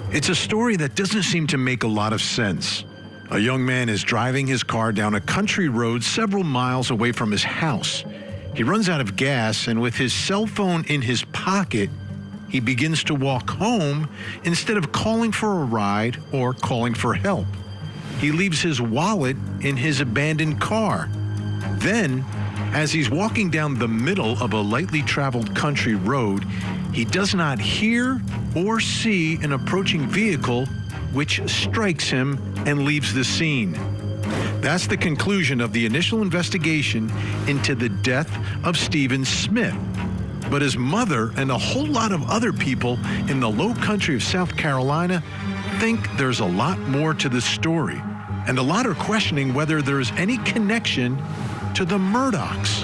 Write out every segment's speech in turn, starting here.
It's a story that doesn't seem to make a lot of sense. A young man is driving his car down a country road several miles away from his house. He runs out of gas, and with his cell phone in his pocket, he begins to walk home instead of calling for a ride or calling for help. He leaves his wallet in his abandoned car. Then, as he's walking down the middle of a lightly traveled country road, he does not hear or see an approaching vehicle, which strikes him and leaves the scene. That's the conclusion of the initial investigation into the death of Stephen Smith. But his mother and a whole lot of other people in the low country of South Carolina think there's a lot more to this story. And a lot are questioning whether there's any connection to the Murdaughs.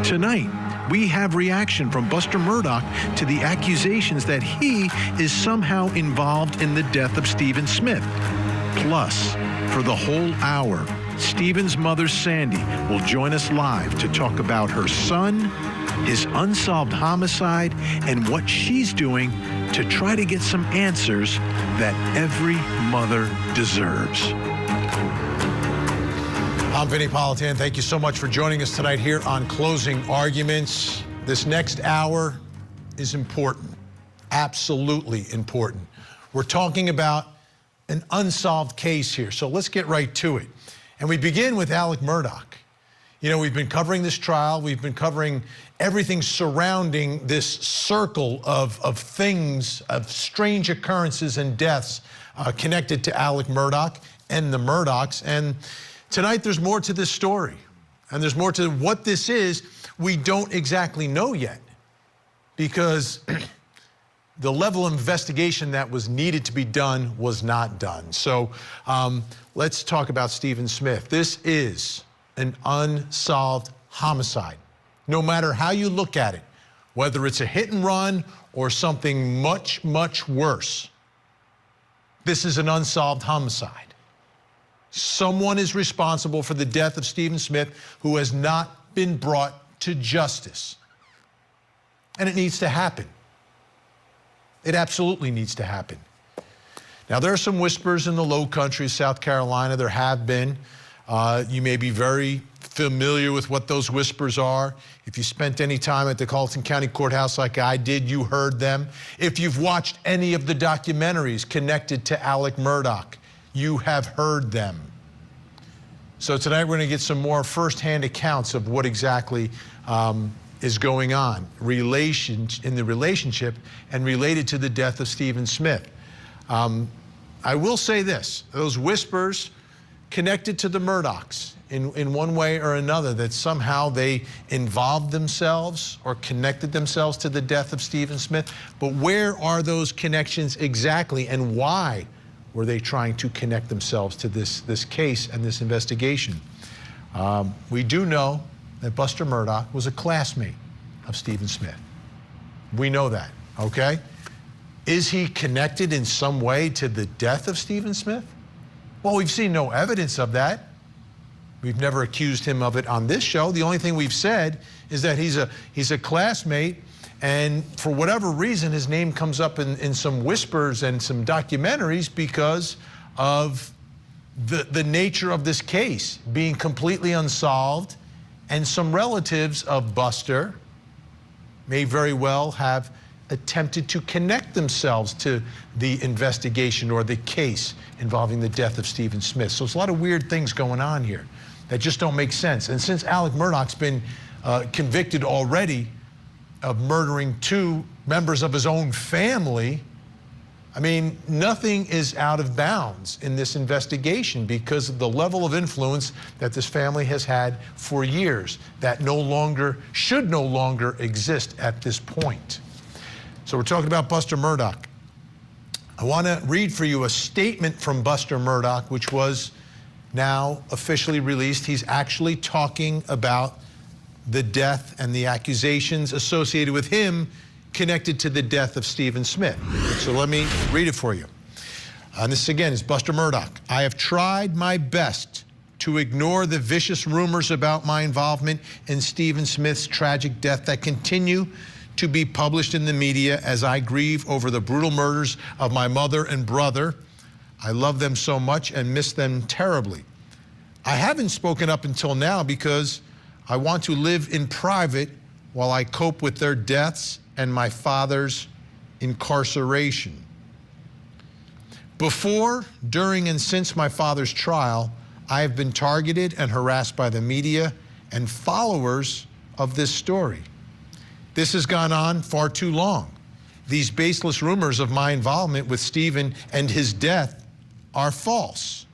Tonight, we have reaction from Buster Murdaugh to the accusations that he is somehow involved in the death of Stephen Smith. Plus, for the whole hour, Stephen's mother, Sandy, will join us live to talk about her son, his unsolved homicide, and what she's doing to try to get some answers that every mother deserves. I'm Vinny Politan. Thank you so much for joining us tonight here on Closing Arguments. This next hour is important, absolutely important. We're talking about an unsolved case here, so let's get right to it. And we begin with Alec Murdaugh. You know, we've been covering this trial. We've been covering everything surrounding this circle of things, of strange occurrences and deaths connected to Alec Murdaugh and the Murdaughs. And tonight there's more to this story. And there's more to what this is. We don't exactly know yet, because the level of investigation that was needed to be done was not done. So let's talk about Stephen Smith. This is an unsolved homicide. No matter how you look at it, whether it's a hit and run or something much, much worse, this is an unsolved homicide. Someone is responsible for the death of Stephen Smith who has not been brought to justice. And it needs to happen. It absolutely needs to happen. Now, there are some whispers in the low country, South Carolina. There have been. You may be very familiar with what those whispers are. If you spent any time at the Carlton County Courthouse like I did, you heard them. If you've watched any of the documentaries connected to Alec Murdaugh, you have heard them. So tonight we're going to get some more firsthand accounts of what exactly is going on in the relationship and related to the death of Stephen Smith. I will say this, those whispers connected to the Murdaughs in one way or another, that somehow they involved themselves or connected themselves to the death of Stephen Smith. But where are those connections exactly, and why were they trying to connect themselves to this case and this investigation? We do know that Buster Murdaugh was a classmate of Stephen Smith. We know that, okay? Is he connected in some way to the death of Stephen Smith? Well, we've seen no evidence of that. We've never accused him of it on this show. The only thing we've said is that he's a classmate, and for whatever reason, his name comes up in some whispers and some documentaries because of the nature of this case being completely unsolved, and some relatives of Buster may very well have attempted to connect themselves to the investigation or the case involving the death of Stephen Smith. So there's a lot of weird things going on here that just don't make sense. And since Alec Murdaugh's been convicted already of murdering 2 members of his own family, I mean, nothing is out of bounds in this investigation because of the level of influence that this family has had for years that should no longer exist at this point. So we're talking about Buster Murdaugh. I want to read for you a statement from Buster Murdaugh, which was now officially released. He's actually talking about the death and the accusations associated with him connected to the death of Stephen Smith. So let me read it for you. And this again is Buster Murdaugh. I have tried my best to ignore the vicious rumors about my involvement in Stephen Smith's tragic death that continue to be published in the media as I grieve over the brutal murders of my mother and brother. I love them so much and miss them terribly. I haven't spoken up until now because I want to live in private while I cope with their deaths and my father's incarceration. Before, during, and since my father's trial, I have been targeted and harassed by the media and followers of this story. This has gone on far too long. These baseless rumors of my involvement with Stephen and his death are false.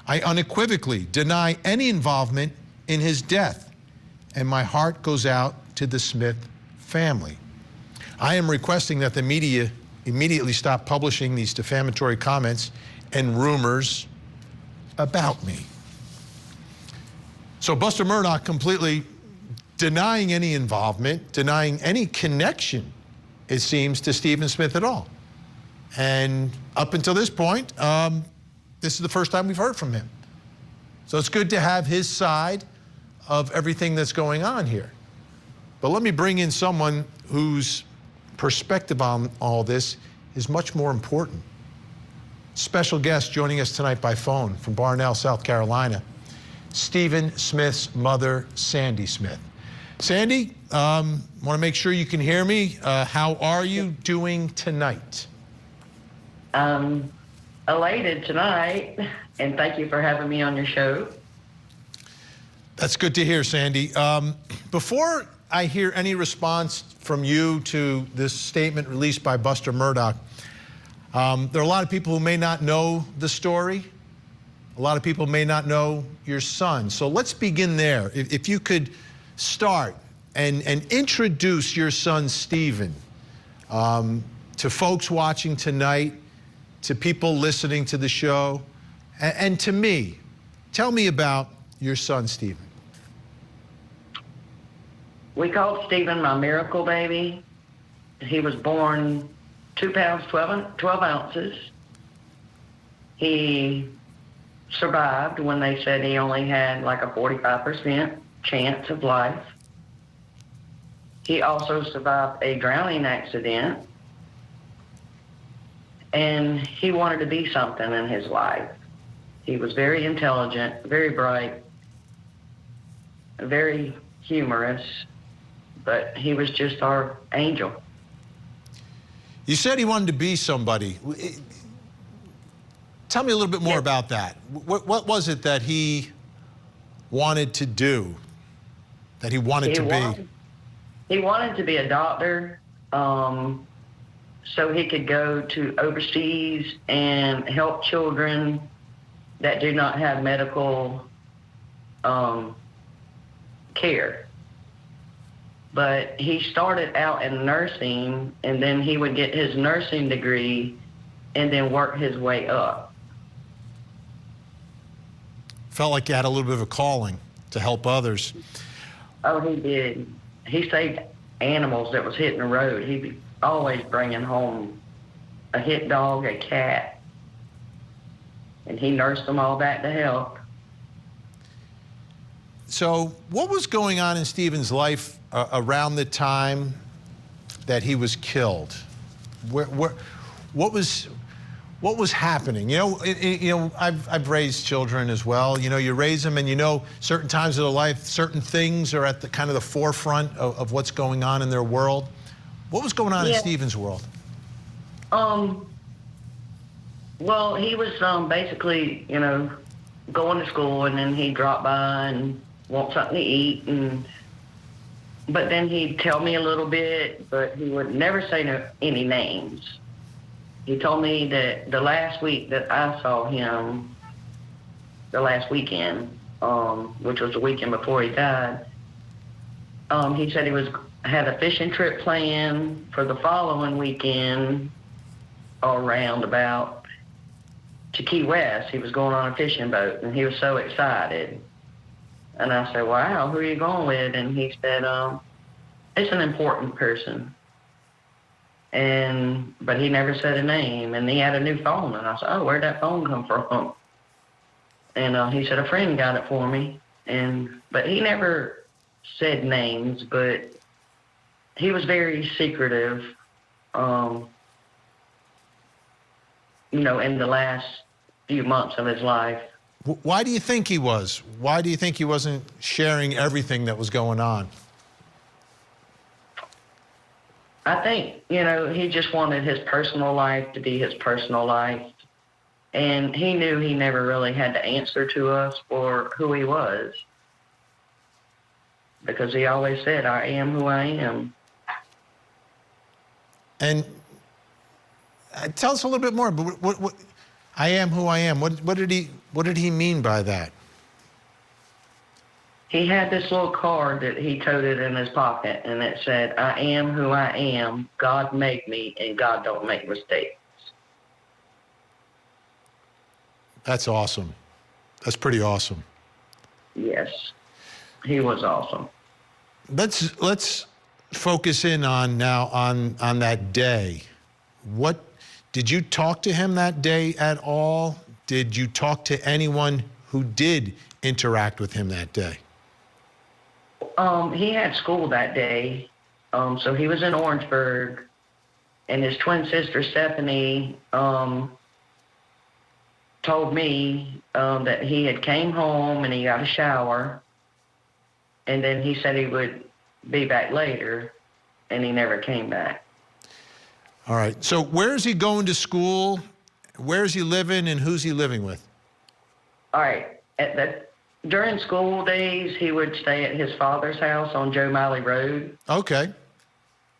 I unequivocally deny any involvement in his death, and my heart goes out to the Smith family. I am requesting that the media immediately stop publishing these defamatory comments and rumors about me. So Buster Murdaugh completely denying any involvement, denying any connection, it seems, to Stephen Smith at all. And up until this point, this is the first time we've heard from him. So it's good to have his side of everything that's going on here. But let me bring in someone whose perspective on all this is much more important. Special guest joining us tonight by phone from Barnell, South Carolina, Stephen Smith's mother, Sandy Smith. Sandy, want to make sure you can hear me. How are you doing tonight? Elated tonight, and thank you for having me on your show. That's good to hear, Sandy. Before I hear any response from you to this statement released by Buster Murdaugh, there are a lot of people who may not know the story. A lot of people may not know your son. So let's begin there. If you could start and introduce your son, Stephen, to folks watching tonight, to people listening to the show, and to me. Tell me about your son, Stephen. We called Stephen my miracle baby. He was born 2 pounds, 12 ounces. He survived when they said he only had like a 45% chance of life. He also survived a drowning accident. And he wanted to be something in his life. He was very intelligent, very bright, very humorous, but he was just our angel. You said he wanted to be somebody. Tell me a little bit more about that. What was it that he wanted to do, that he wanted to be? He wanted to be a doctor, so he could go to overseas and help children that do not have medical care. But he started out in nursing, and then he would get his nursing degree and then work his way up. Felt like you had a little bit of a calling to help others. Oh, he did. He saved animals that was hitting the road. He'd be always bringing home a hit dog, a cat, and he nursed them all back to health. So what was going on in Stephen's life around the time that he was killed? What was happening? I've raised children as well. You raise them, and certain times of their life, certain things are at the kind of the forefront of what's going on in their world. What was going on in Stephen's world? Well, he was basically, going to school, and then he'd drop by and want something to eat, but then he'd tell me a little bit, but he would never say any names. He told me that the last week that I saw him, the last weekend, which was the weekend before he died, he said he had a fishing trip planned for the following weekend, or roundabout, to Key West. He was going on a fishing boat, and he was so excited. And I said, wow, who are you going with? And he said, it's an important person. But he never said a name, and he had a new phone. And I said, oh, where'd that phone come from? And he said, a friend got it for me. But he never said names, but he was very secretive, in the last few months of his life. Why do you think he was? Why do you think he wasn't sharing everything that was going on? I think, he just wanted his personal life to be his personal life. And he knew he never really had to answer to us for who he was. Because he always said, I am who I am. And tell us a little bit more. But what I am who I am. What did he mean by that? He had this little card that he toted in his pocket, and it said, I am who I am. God made me, and God don't make mistakes. That's awesome. That's pretty awesome. Yes, he was awesome. Let's focus in on that day. What did you talk to him that day at all? Did you talk to anyone who did interact with him that day? He had school that day, so he was in Orangeburg, and his twin sister Stephanie told me that he had came home and he got a shower, and then he said he would be back later, and he never came back. All right. So where is he going to school? Where is he living, and who's he living with? All right. During school days, he would stay at his father's house on Joe Malley Road. Okay.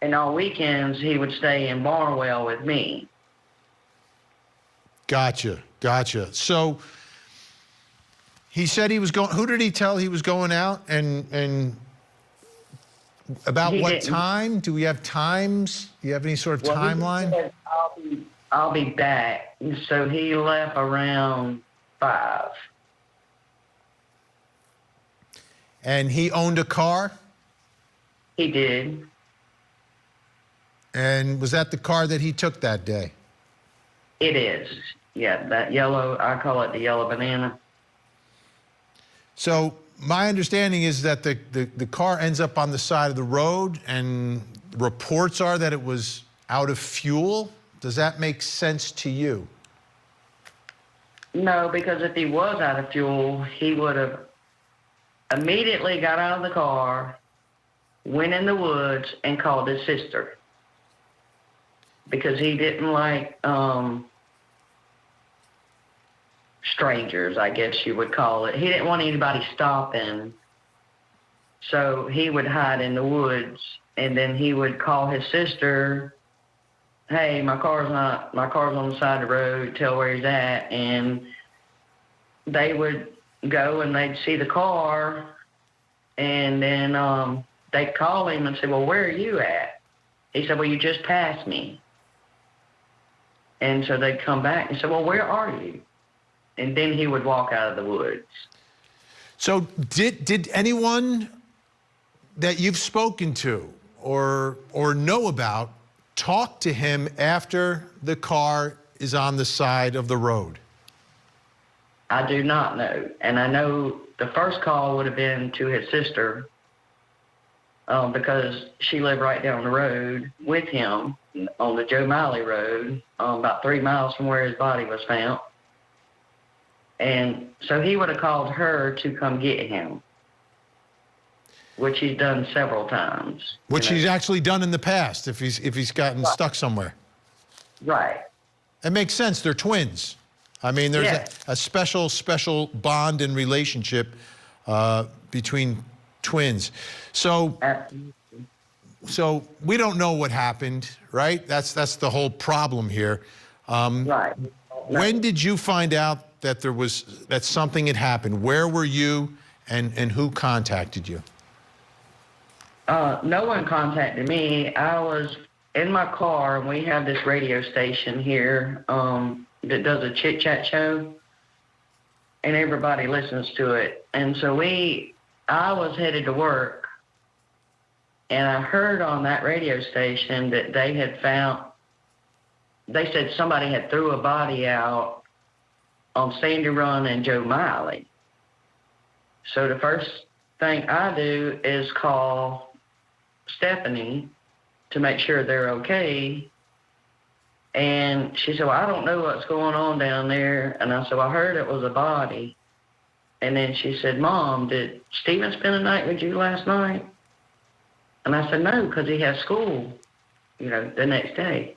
And on weekends, he would stay in Barnwell with me. Gotcha. So he said he was going. Who did he tell he was going out, and about what time? Do we have times? Do you have any sort of timeline? He said, I'll be back. So he left around 5. And he owned a car? He did. And was that the car that he took that day? It is. Yeah, that yellow, I call it the yellow banana. So my understanding is that the car ends up on the side of the road, and reports are that it was out of fuel. Does that make sense to you? No, because if he was out of fuel, he would have immediately got out of the car, went in the woods, and called his sister. Because he didn't like strangers, I guess you would call it. He didn't want anybody stopping. So he would hide in the woods, and then he would call his sister, hey, my car's on the side of the road, tell where he's at. And they would go and they'd see the car, and then they'd call him and say, well, where are you at? He said, well, you just passed me. And so they'd come back and say, well, where are you? And then he would walk out of the woods. So did anyone that you've spoken to or know about talk to him after the car is on the side of the road? I do not know. And I know the first call would have been to his sister because she lived right down the road with him on the Joe Malley Road, about 3 miles from where his body was found. And so he would have called her to come get him, which he's done several times. Which he's actually done in the past if he's gotten stuck somewhere. Right. It makes sense. They're twins. I mean, there's a special bond and relationship between twins. So we don't know what happened, right? That's the whole problem here. Right. When did you find out that something had happened? Where were you, and who contacted you? No one contacted me. I was in my car, and we have this radio station here that does a chit-chat show, and everybody listens to it. And so I was headed to work, and I heard on that radio station that they said somebody had threw a body out on Sandy Run and Joe Malley. So the first thing I do is call Stephanie to make sure they're okay. And she said, well, I don't know what's going on down there. And I said, well, I heard it was a body. And then she said, Mom, did Stephen spend the night with you last night? And I said, no, because he has school, the next day.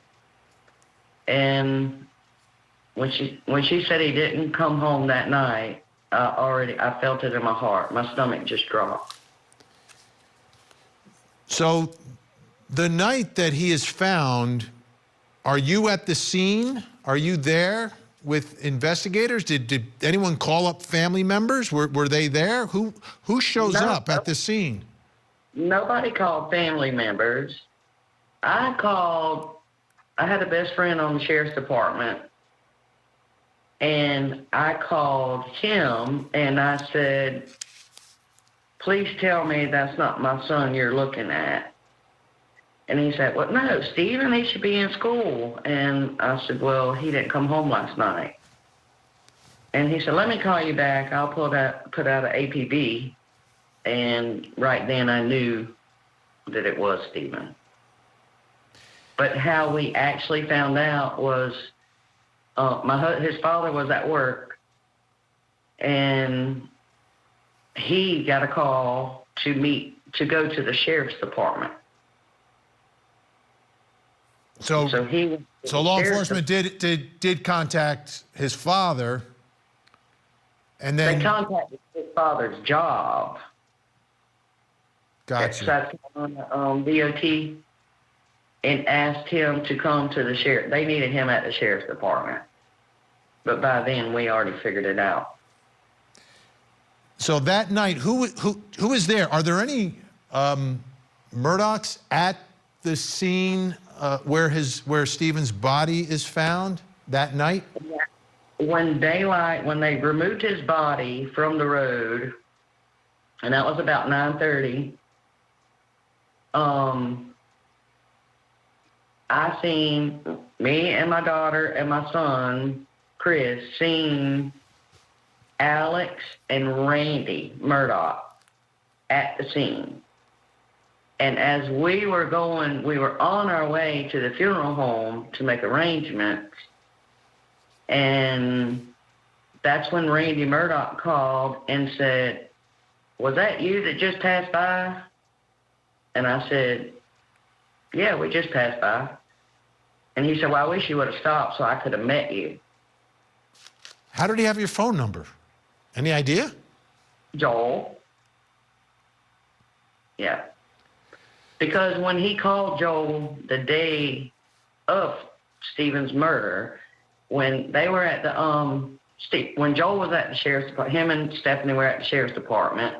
And when she said he didn't come home that night, I felt it in my heart. My stomach just dropped. So the night that he is found, are you at the scene? Are you there with investigators? Did anyone call up family members? Were they there? Who shows up at the scene? Nobody called family members. I had a best friend on the sheriff's department, and I called him and I said, please tell me that's not my son you're looking at. And he said, well, no, Stephen, he should be in school. And I said, well, he didn't come home last night. And he said, let me call you back. I'll put out an APB. And right then I knew that it was Stephen. But how we actually found out was his father was at work, and he got a call to go to the sheriff's department. So law enforcement did contact his father, and then they contacted his father's job. Gotcha. On DOT, and asked him to come to the sheriff. They needed him at the sheriff's department, but by then we already figured it out. So that night, who is there? Are there any Murdaughs at the scene where Stephen's body is found that night? When they removed his body from the road, and that was about 9:30. I seen me and my daughter and my son, Chris, seen Alex and Randy Murdaugh at the scene. And as we were on our way to the funeral home to make arrangements. And that's when Randy Murdaugh called and said, was that you that just passed by? And I said, yeah, we just passed by. And he said, well, I wish you would have stopped so I could have met you. How did he have your phone number? Any idea? Joel. Yeah. Because when he called Joel the day of Stephen's murder, when they were at when Joel was at the sheriff's department, him and Stephanie were at the sheriff's department,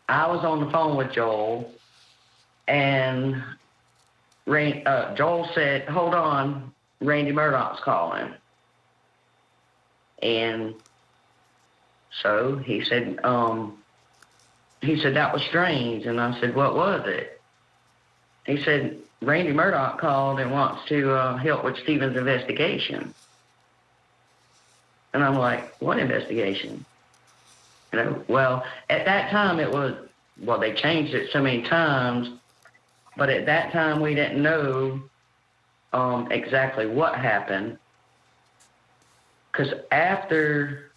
I was on the phone with Joel, and Joel said, hold on, Randy Murdaugh's calling. And so he said, that was strange. And I said, what was it? He said, Randy Murdaugh called and wants to help with Stephen's investigation. And I'm like, what investigation? Well, at that time they changed it so many times, but at that time we didn't know exactly what happened. Because after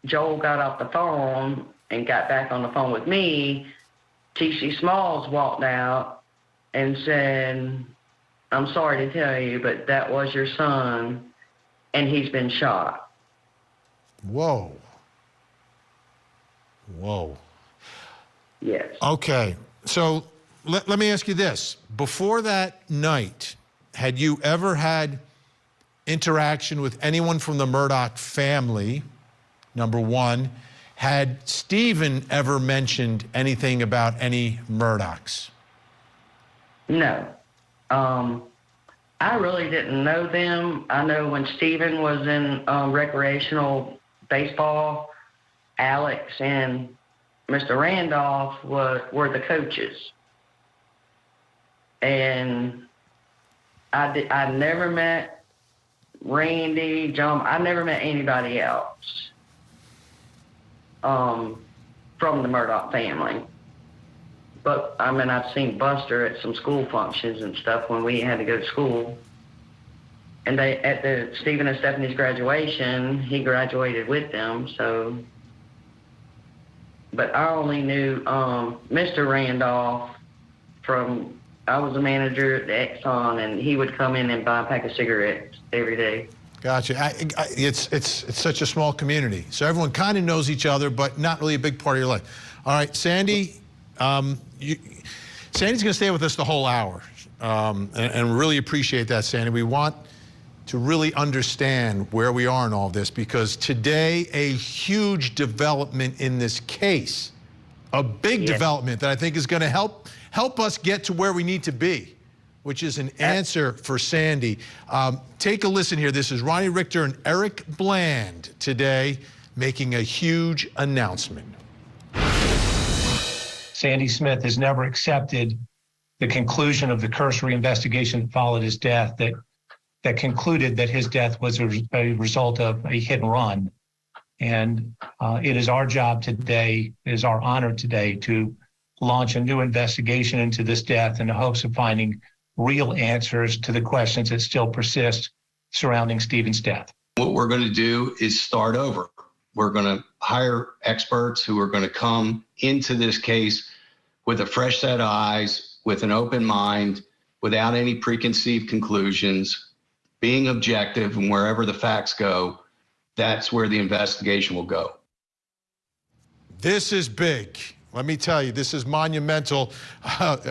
Joel got off the phone and got back on the phone with me, T.C. Smalls walked out and said, I'm sorry to tell you, but that was your son, and he's been shot. Whoa. Yes. Okay, so let me ask you this. Before that night, had you ever had interaction with anyone from the Murdaugh family, number one? Had Stephen ever mentioned anything about any Murdaughs? No. I really didn't know them. I know when Stephen was in recreational baseball, Alex and Mr. Randolph were the coaches. And I never met Randy, John. I never met anybody else from the Murdaugh family. But I mean, I've seen Buster at some school functions and stuff when we had to go to school. And they, at the Stephen and Stephanie's graduation, he graduated with them. So, but I only knew Mr. Randolph from, I was a manager at the Exxon, and he would come in and buy a pack of cigarettes every day. Gotcha. It's such a small community, so everyone kind of knows each other, but not really a big part of your life. All right, Sandy, Sandy's going to stay with us the whole hour, and really appreciate that, Sandy. We want to really understand where we are in all this, because today a huge development in this case, a big development that I think is going to help us get to where we need to be, which is an answer for Sandy. Take a listen here. This is Ronnie Richter and Eric Bland today making a huge announcement. Sandy Smith has never accepted the conclusion of the cursory investigation that followed his death that concluded that his death was a result of a hit and run. And it is our job today, it is our honor today to launch a new investigation into this death in the hopes of finding real answers to the questions that still persist surrounding Stephen's death. What we're going to do is start over. We're going to hire experts who are going to come into this case with a fresh set of eyes, with an open mind, without any preconceived conclusions, being objective, and wherever the facts go, that's where the investigation will go. This is big. Let me tell you, this is monumental.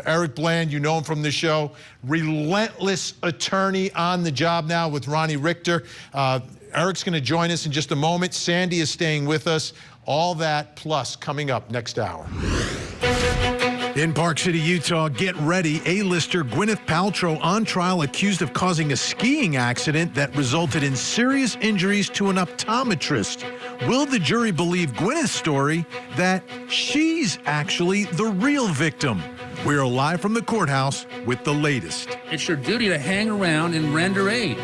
Eric Bland, you know him from the show, relentless attorney on the job now with Ronnie Richter. Eric's going to join us in just a moment. Sandy is staying with us. All that plus coming up next hour. In Park City, Utah, get ready. A-lister Gwyneth Paltrow on trial accused of causing a skiing accident that resulted in serious injuries to an optometrist. Will the jury believe Gwyneth's story that she's actually the real victim? We are live from the courthouse with the latest. It's your duty to hang around and render aid,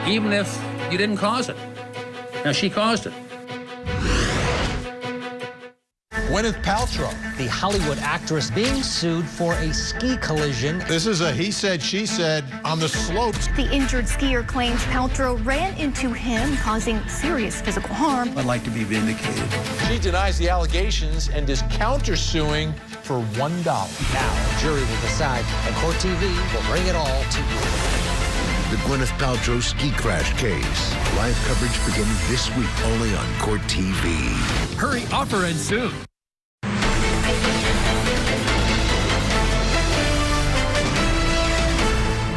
even if you didn't cause it. Now, she caused it. Gwyneth Paltrow, the Hollywood actress, being sued for a ski collision. This is a he said, she said on the slopes. The injured skier claims Paltrow ran into him, causing serious physical harm. I'd like to be vindicated. She denies the allegations and is countersuing for $1. Now, a jury will decide, and Court TV will bring it all to you. The Gwyneth Paltrow ski crash case. Live coverage begins this week only on Court TV. Hurry, offer ends soon.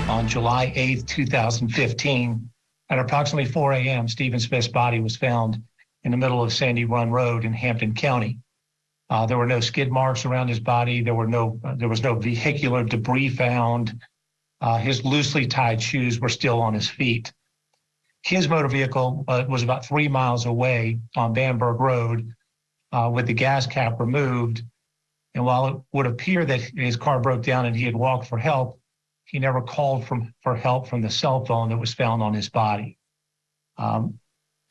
On July 8th, 2015, at approximately 4 a.m., Stephen Smith's body was found in the middle of Sandy Run Road in Hampton County. There were no skid marks around his body. There was no vehicular debris found. His loosely tied shoes were still on his feet. His motor vehicle was about 3 miles away on Bamberg Road with the gas cap removed. And while it would appear that his car broke down and he had walked for help, he never called for help from the cell phone that was found on his body.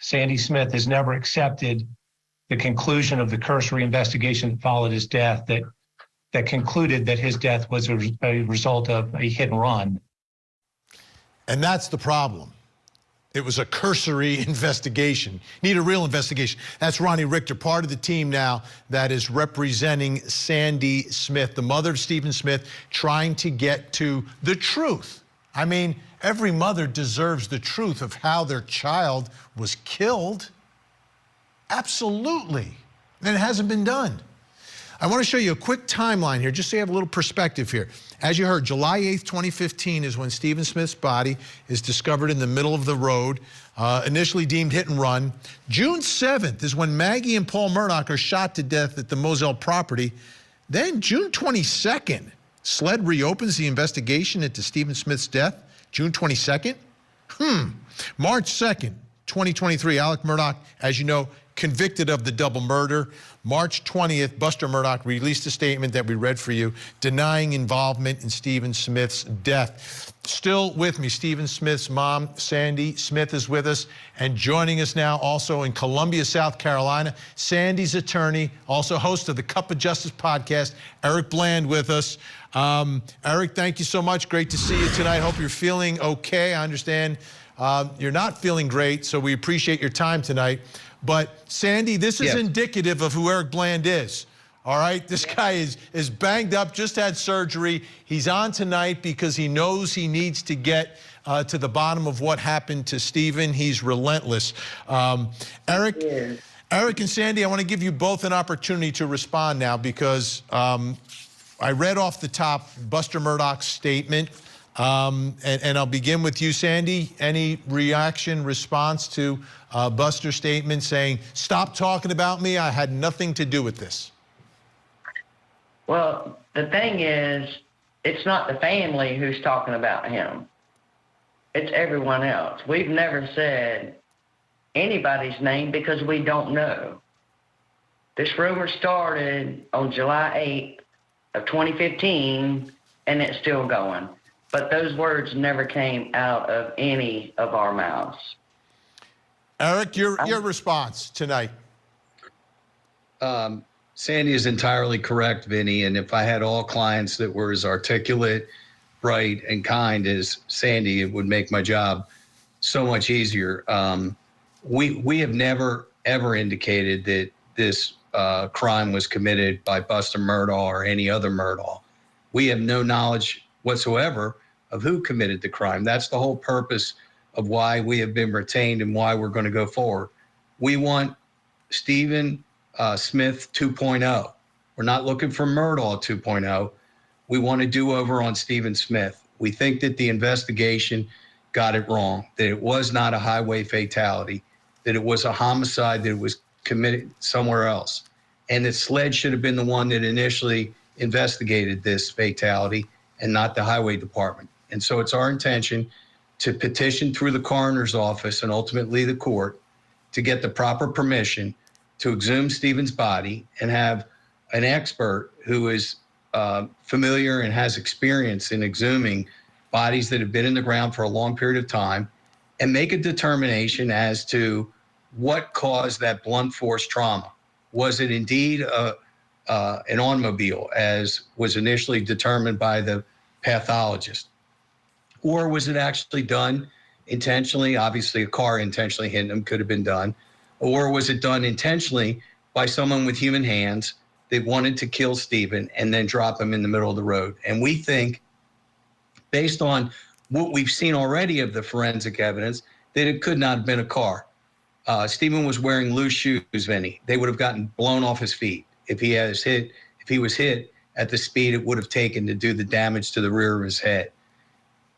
Sandy Smith has never accepted the conclusion of the cursory investigation that followed his death that concluded that his death was a result of a hit and run. And that's the problem. It was a cursory investigation. Need a real investigation. That's Ronnie Richter, part of the team now that is representing Sandy Smith, the mother of Stephen Smith, trying to get to the truth. I mean, every mother deserves the truth of how their child was killed. Absolutely. And it hasn't been done. I want to show you a quick timeline here, just so you have a little perspective here. As you heard, July 8th, 2015 is when Stephen Smith's body is discovered in the middle of the road, initially deemed hit and run. June 7th is when Maggie and Paul Murdaugh are shot to death at the Moselle property. Then June 22nd, SLED reopens the investigation into Stephen Smith's death. June 22nd? March 2nd, 2023, Alec Murdaugh, as you know, convicted of the double murder. March 20th, Buster Murdaugh released a statement that we read for you, denying involvement in Stephen Smith's death. Still with me, Stephen Smith's mom, Sandy Smith, is with us, and joining us now also in Columbia, South Carolina, Sandy's attorney, also host of the Cup of Justice podcast, Eric Bland, with us. Eric, thank you so much. Great to see you tonight. Hope you're feeling okay. I understand you're not feeling great, so we appreciate your time tonight. But Sandy, this is indicative of who Eric Bland is. All right, this guy is banged up, just had surgery. He's on tonight because he knows he needs to get to the bottom of what happened to Stephen. He's relentless. Eric and Sandy, I want to give you both an opportunity to respond now because I read off the top Buster Murdaugh's statement, and I'll begin with you, Sandy. Any reaction, response to Buster's statement saying, stop talking about me, I had nothing to do with this? Well, the thing is, it's not the family who's talking about him. It's everyone else. We've never said anybody's name because we don't know. This rumor started on July 8th of 2015, and it's still going. But those words never came out of any of our mouths. Eric, your response tonight. Sandy is entirely correct, Vinny. And if I had all clients that were as articulate, bright, and kind as Sandy, it would make my job so much easier. We have never, ever indicated that this crime was committed by Buster Murdaugh or any other Murdaugh. We have no knowledge whatsoever of who committed the crime. That's the whole purpose of why we have been retained and why we're going to go forward. We want Stephen Smith 2.0. We're not looking for Murdaugh 2.0. We want a do-over on Stephen Smith. We think that the investigation got it wrong, that it was not a highway fatality, that it was a homicide, that it was committed somewhere else, and that SLED should have been the one that initially investigated this fatality and not the highway department. And so it's our intention to petition through the coroner's office and ultimately the court to get the proper permission to exhume Stephen's body and have an expert who is familiar and has experience in exhuming bodies that have been in the ground for a long period of time and make a determination as to what caused that blunt force trauma. Was it indeed an automobile, as was initially determined by the pathologist? Or was it actually done intentionally? Obviously, a car intentionally hitting him could have been done. Or was it done intentionally by someone with human hands that wanted to kill Stephen and then drop him in the middle of the road? And we think, based on what we've seen already of the forensic evidence, that it could not have been a car. Stephen was wearing loose shoes, Vinny. They would have gotten blown off his feet if he was hit at the speed it would have taken to do the damage to the rear of his head.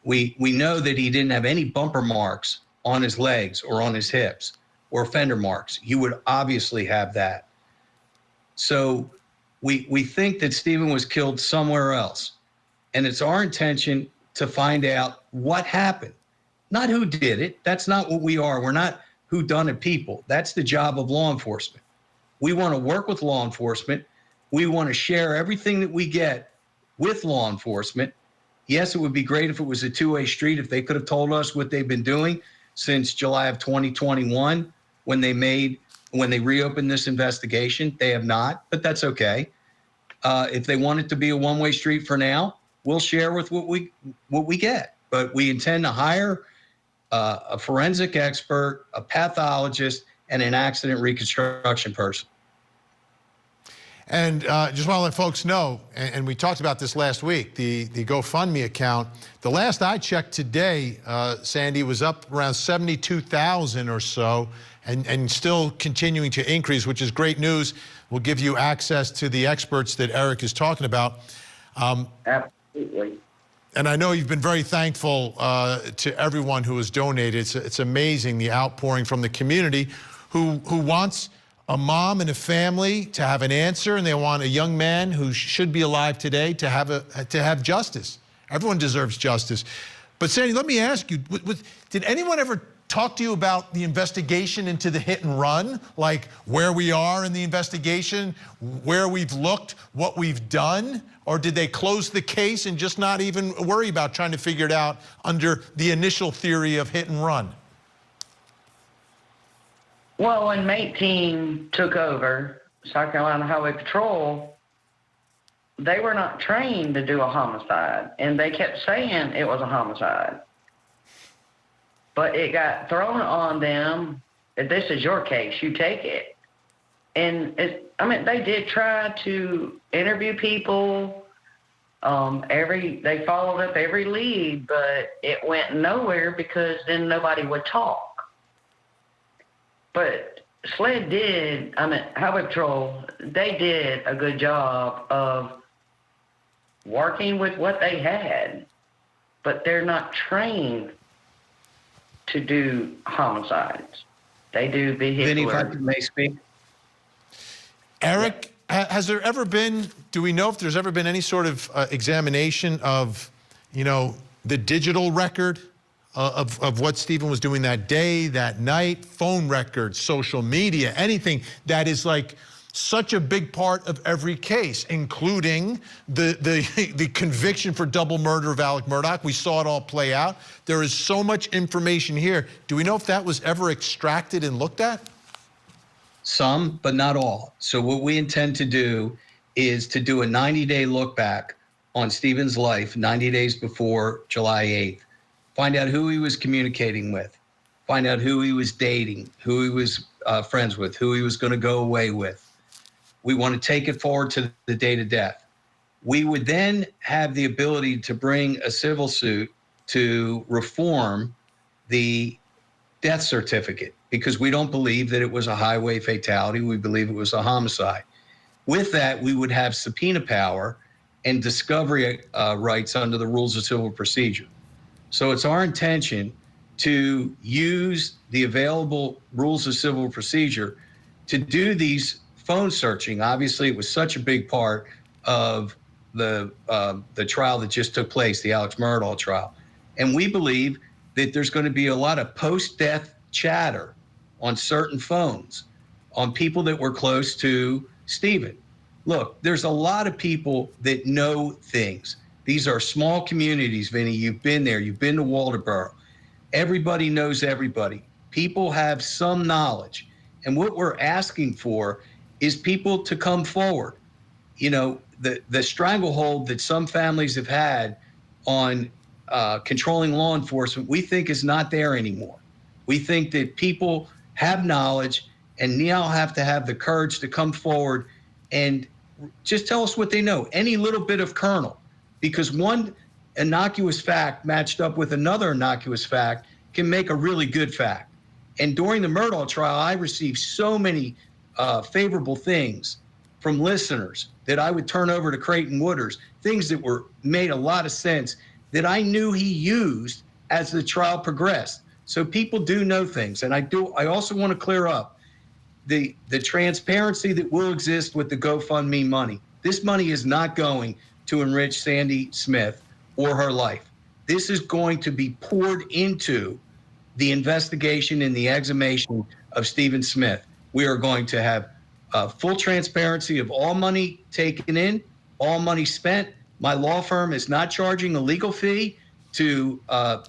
We know that he didn't have any bumper marks on his legs or on his hips or fender marks. You would obviously have that. So we think that Stephen was killed somewhere else. And it's our intention to find out what happened, not who did it. That's not what we are. We're not whodunit people. That's the job of law enforcement. We want to work with law enforcement. We want to share everything that we get with law enforcement. Yes, it would be great if it was a two-way street, if they could have told us what they've been doing since July of 2021 when they reopened this investigation. They have not, but that's okay. If they want it to be a one-way street for now, we'll share with what we get. But we intend to hire a forensic expert, a pathologist, and an accident reconstruction person. And just want to let folks know, and we talked about this last week, the GoFundMe account, the last I checked today, Sandy, was up around 72,000 or so, and still continuing to increase, which is great news. We'll give you access to the experts that Eric is talking about. Absolutely. And I know you've been very thankful to everyone who has donated. It's amazing, the outpouring from the community who wants a mom and a family to have an answer, and they want a young man who should be alive today to have justice. Everyone deserves justice. But Sandy, let me ask you, did anyone ever talk to you about the investigation into the hit and run, like where we are in the investigation, where we've looked, what we've done? Or did they close the case and just not even worry about trying to figure it out under the initial theory of hit and run? Well, when Mate Team took over South Carolina Highway Patrol, they were not trained to do a homicide, and they kept saying it was a homicide. But it got thrown on them, this is your case, you take it. And they did try to interview people, they followed up every lead, but it went nowhere because then nobody would talk. But SLED did, Highway Patrol, they did a good job of working with what they had, but they're not trained to do homicides. They do vehicular. Vinny, if I may speak. Eric, has there ever been, do we know if there's ever been any sort of examination of, the digital record of what Stephen was doing that day, that night, phone records, social media, anything that is like such a big part of every case, including the conviction for double murder of Alec Murdaugh? We saw it all play out. There is so much information here. Do we know if that was ever extracted and looked at? Some, but not all. So what we intend to do is to do a 90-day look back on Stephen's life, 90 days before July 8th. Find out who he was communicating with, find out who he was dating, who he was friends with, who he was going to go away with. We want to take it forward to the date of death. We would then have the ability to bring a civil suit to reform the death certificate, because we don't believe that it was a highway fatality. We believe it was a homicide. With that, we would have subpoena power and discovery rights under the rules of civil procedure. So it's our intention to use the available rules of civil procedure to do these phone searching. Obviously, it was such a big part of the trial that just took place, the Alex Murdaugh trial. And we believe that there's going to be a lot of post-death chatter on certain phones, on people that were close to Stephen. Look, there's a lot of people that know things. These are small communities, Vinny. You've been there. You've been to Waldoboro. Everybody knows everybody. People have some knowledge. And what we're asking for is people to come forward. The stranglehold that some families have had on controlling law enforcement, we think is not there anymore. We think that people have knowledge and now have to have the courage to come forward and just tell us what they know, any little bit of kernel. Because one innocuous fact matched up with another innocuous fact can make a really good fact. And during the Murdaugh trial, I received so many favorable things from listeners that I would turn over to Creighton Wooders, things that made a lot of sense that I knew he used as the trial progressed. So people do know things. And I also want to clear up the transparency that will exist with the GoFundMe money. This money is not going to enrich Sandy Smith or her life. This is going to be poured into the investigation and the exhumation of Stephen Smith. We are going to have full transparency of all money taken in, all money spent. My law firm is not charging a legal fee to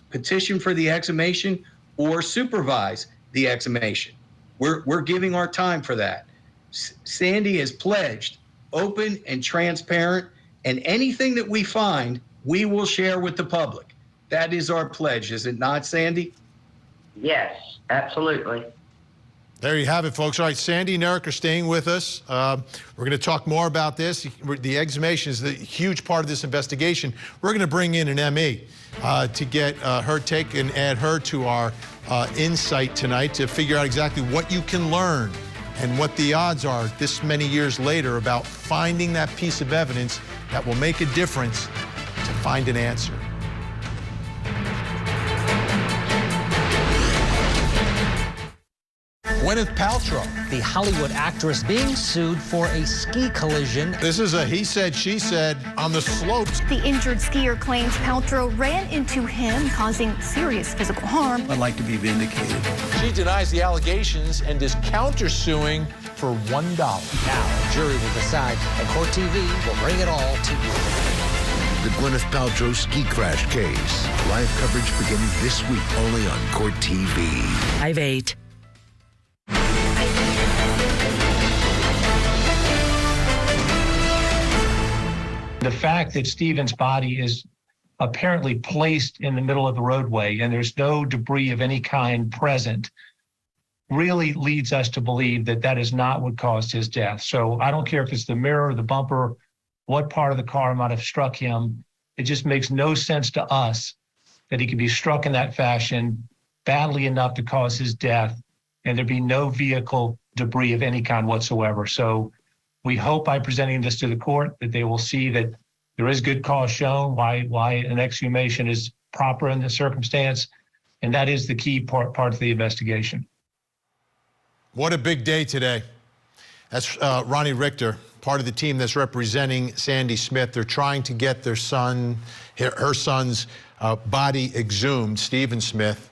petition for the exhumation or supervise the exhumation. We're giving our time for that. Sandy has pledged open and transparent, and anything that we find, we will share with the public. That is our pledge, is it not, Sandy? Yes, absolutely. There you have it, folks. All right, Sandy and Eric are staying with us. We're going to talk more about this. The exhumation is the huge part of this investigation. We're going to bring in an ME to get her take and add her to our insight tonight to figure out exactly what you can learn and what the odds are this many years later about finding that piece of evidence that will make a difference to find an answer. Gwyneth Paltrow. The Hollywood actress being sued for a ski collision. This is a he said, she said on the slopes. The injured skier claims Paltrow ran into him, causing serious physical harm. I'd like to be vindicated. She denies the allegations and is countersuing for $1. Now, a jury will decide, and Court TV will bring it all to you. The Gwyneth Paltrow ski crash case. Live coverage beginning this week only on Court TV. 5-8. The fact that Stephen's body is apparently placed in the middle of the roadway and there's no debris of any kind present really leads us to believe that that is not what caused his death. So I don't care if it's the mirror, the bumper, what part of the car might have struck him. It just makes no sense to us that he could be struck in that fashion badly enough to cause his death and there be no vehicle debris of any kind whatsoever. So we hope by presenting this to the court that they will see that there is good cause shown, why an exhumation is proper in this circumstance, and that is the key part of the investigation. What a big day today. That's Ronnie Richter, part of the team that's representing Sandy Smith. They're trying to get their son, her son's body exhumed, Stephen Smith.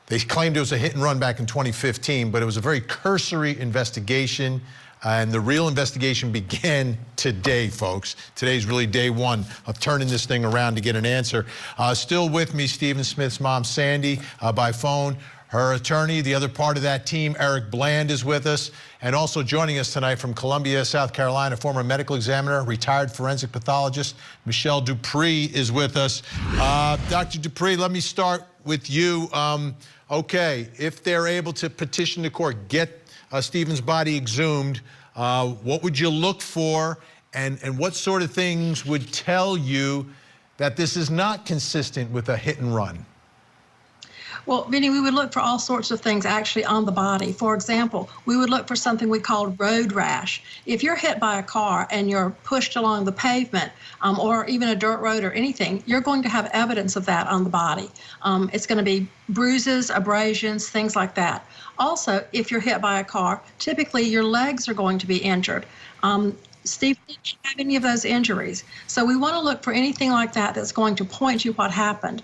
They claimed it was a hit and run back in 2015, but it was a very cursory investigation. And the real investigation began today, folks. Today's really day one of turning this thing around to get an answer. Still with me, Stephen Smith's mom, Sandy, by phone. Her attorney, the other part of that team, Eric Bland, is with us. And also joining us tonight from Columbia, South Carolina, former medical examiner, retired forensic pathologist, Michelle Dupree is with us. Dr. Dupree, let me start with you. Okay, if they're able to petition the court, get Stephen's body exhumed, what would you look for, and what sort of things would tell you that this is not consistent with a hit and run? Well, Vinny, we would look for all sorts of things actually on the body. For example, we would look for something we call road rash. If you're hit by a car and you're pushed along the pavement or even a dirt road or anything, you're going to have evidence of that on the body. It's going to be bruises, abrasions, things like that. Also, if you're hit by a car, typically your legs are going to be injured. Steve didn't have any of those injuries. So we want to look for anything like that that's going to point to what happened.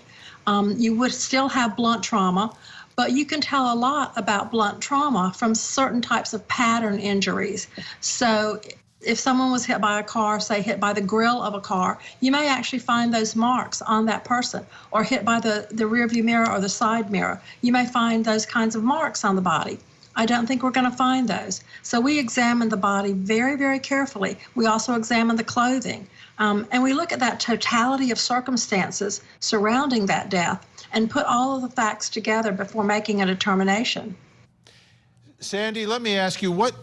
You would still have blunt trauma, but you can tell a lot about blunt trauma from certain types of pattern injuries. So if someone was hit by a car, say hit by the grill of a car, you may actually find those marks on that person, or hit by the rear view mirror or the side mirror. You may find those kinds of marks on the body. I don't think we're going to find those. So we examine the body very, very carefully. We also examine the clothing. And we look at that totality of circumstances surrounding that death and put all of the facts together before making a determination. Sandy, let me ask you, what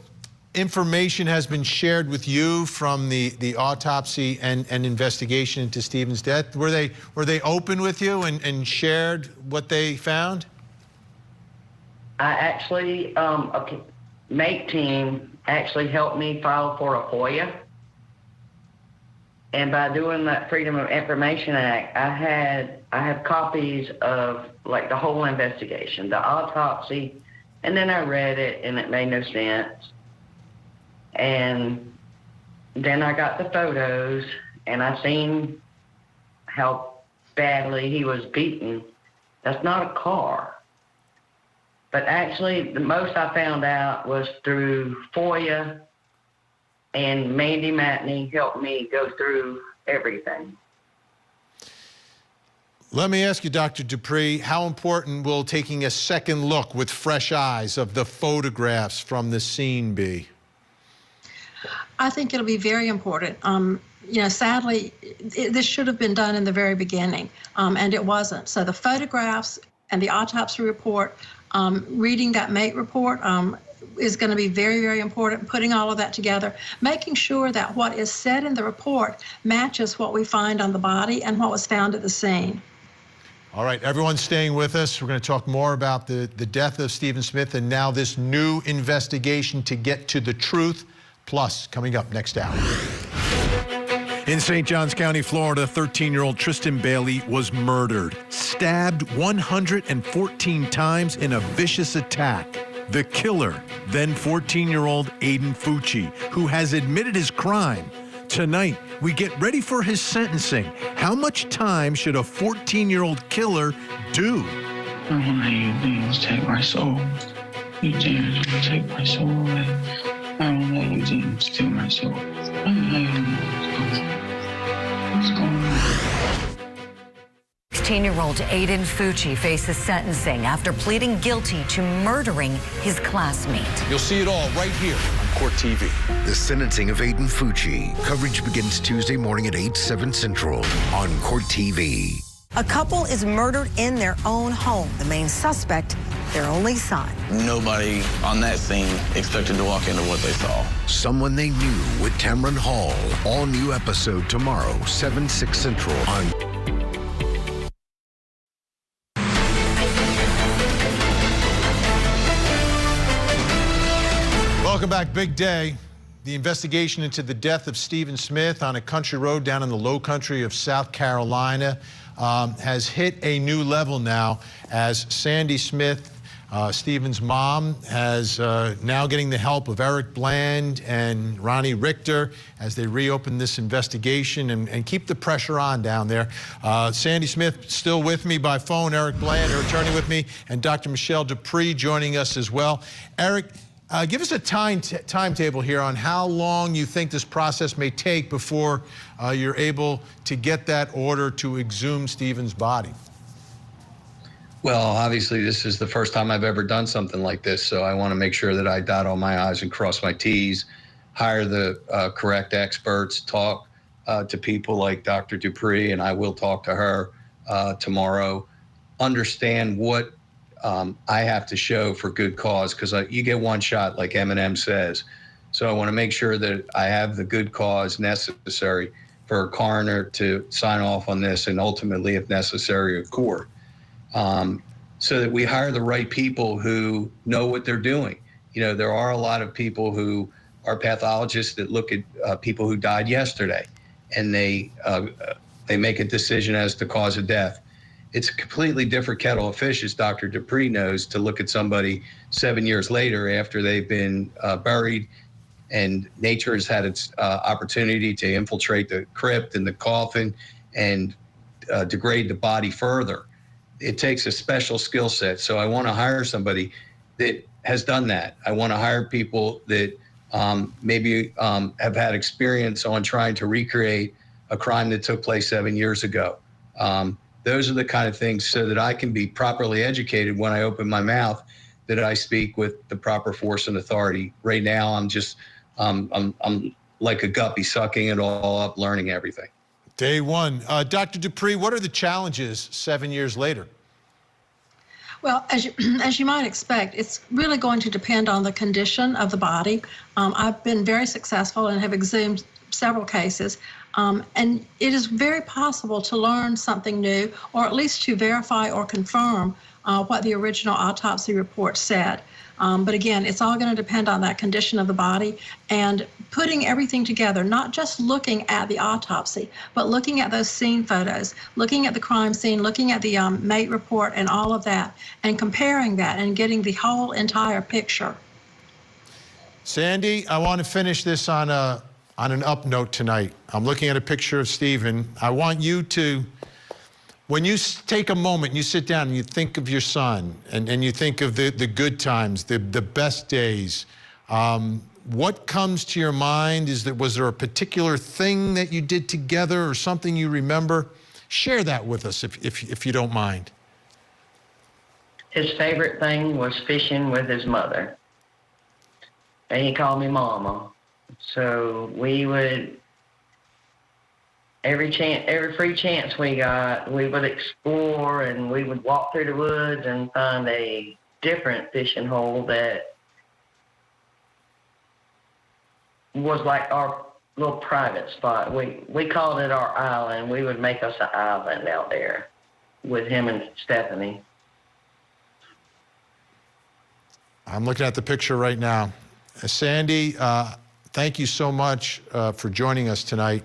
information has been shared with you from the autopsy and investigation into Stephen's death? Were they open with you and shared what they found? I actually, a mate team actually helped me file for a FOIA. And by doing that Freedom of Information Act, I have copies of like the whole investigation, the autopsy, and then I read it and it made no sense. And then I got the photos and I seen how badly he was beaten. That's not a car. But actually, the most I found out was through FOIA, and Mandy Matney helped me go through everything. Let me ask you, Dr. Dupree, how important will taking a second look with fresh eyes of the photographs from the scene be? I think it'll be very important. Sadly, this should have been done in the very beginning, and it wasn't. So the photographs and the autopsy report, reading that mate report is going to be very, very important, putting all of that together, making sure that what is said in the report matches what we find on the body and what was found at the scene. All right, everyone's staying with us. We're going to talk more about the death of Stephen Smith and now this new investigation to get to the truth. Plus, coming up next hour. In St. Johns County, Florida, 13-year-old Tristan Bailey was murdered, stabbed 114 times in a vicious attack. the killer, then 14-year-old Aiden Fucci, who has admitted his crime. Tonight, we get ready for his sentencing. How much time should a 14-year-old killer do? I don't let you demons take my soul. You demons will take my soul away. I don't let you demons steal my soul. I don't let you what's going on? 16-year-old Aiden Fucci faces sentencing after pleading guilty to murdering his classmate. You'll see it all right here on Court TV. The sentencing of Aiden Fucci. Coverage begins Tuesday morning at 8/7 Central on Court TV. A couple is murdered in their own home. The main suspect, their only son. Nobody on that scene expected to walk into what they saw. Someone They Knew with Tamron Hall. All new episode tomorrow, 7/6 Central on. Welcome back. Big day. The investigation into the death of Stephen Smith on a country road down in the low country of South Carolina has hit a new level now as Sandy Smith, Stephen's mom, has now getting the help of Eric Bland and Ronnie Richter as they reopen this investigation and keep the pressure on down there. Sandy Smith still with me by phone, Eric Bland, her attorney, with me, and Dr. Michelle Dupree joining us as well. Eric, give us a timetable here on how long you think this process may take before you're able to get that order to exhume Stephen's body. Well, obviously, this is the first time I've ever done something like this, so I want to make sure that I dot all my I's and cross my T's, hire the correct experts, talk to people like Dr. Dupree, and I will talk to her tomorrow, understand what I have to show for good cause, because you get one shot, like Eminem says. So I want to make sure that I have the good cause necessary for a coroner to sign off on this, and ultimately, if necessary, a court. So that we hire the right people who know what they're doing. You know, there are a lot of people who are pathologists that look at people who died yesterday, and they make a decision as to cause of death. It's a completely different kettle of fish, as Dr. Dupree knows, to look at somebody 7 years later after they've been buried and nature has had its opportunity to infiltrate the crypt and the coffin and degrade the body further. It takes a special skill set. So I want to hire somebody that has done that. I want to hire people that maybe have had experience on trying to recreate a crime that took place 7 years ago. Those are the kind of things so that I can be properly educated when I open my mouth, that I speak with the proper force and authority. Right now, I'm just, I'm like a guppy, sucking it all up, learning everything. Day one. Dr. Dupree, what are the challenges 7 years later? Well, as you might expect, it's really going to depend on the condition of the body. I've been very successful and have exhumed several cases. And it is very possible to learn something new, or at least to verify or confirm what the original autopsy report said. But again, it's all going to depend on that condition of the body and putting everything together, not just looking at the autopsy, but looking at those scene photos, looking at the crime scene, looking at the mate report and all of that, and comparing that and getting the whole entire picture. Sandy, I want to finish this on an up note tonight. I'm looking at a picture of Stephen. I want you to, when you take a moment, you sit down and you think of your son and you think of the good times, the best days, what comes to your mind? Was there a particular thing that you did together or something you remember? Share that with us if you don't mind. His favorite thing was fishing with his mother. And he called me Mama. So we would, every free chance we got, we would explore, and we would walk through the woods and find a different fishing hole that was like our little private spot. We called it our island. We would make us an island out there with him and Stephanie. I'm looking at the picture right now. Sandy, thank you so much for joining us tonight.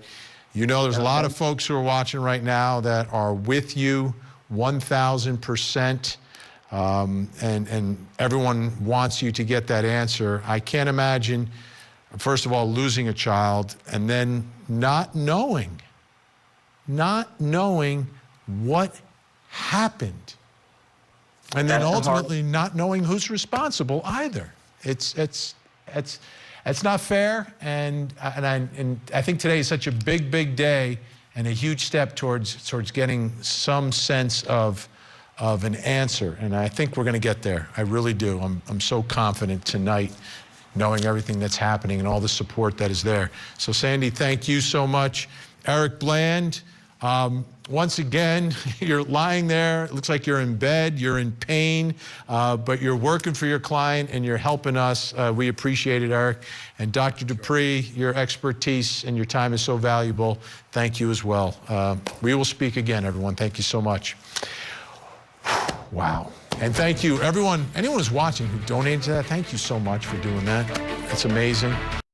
You know, there's a lot of folks who are watching right now that are with you 1,000%. and everyone wants you to get that answer. I can't imagine, first of all, losing a child and then not knowing what happened. And then ultimately not knowing who's responsible either. It's not fair, and I think today is such a big day and a huge step towards getting some sense of an answer. And I think we're going to get there. I really do. I'm so confident tonight, knowing everything that's happening and all the support that is there. So Sandy, thank you so much. Eric Bland, once again, you're lying there. It looks like you're in bed, you're in pain, but you're working for your client and you're helping us. We appreciate it, Eric. And Dr. Dupree, your expertise and your time is so valuable. Thank you as well. We will speak again, everyone. Thank you so much. Wow. And thank you, everyone, anyone who's watching who donated to that, thank you so much for doing that. It's amazing.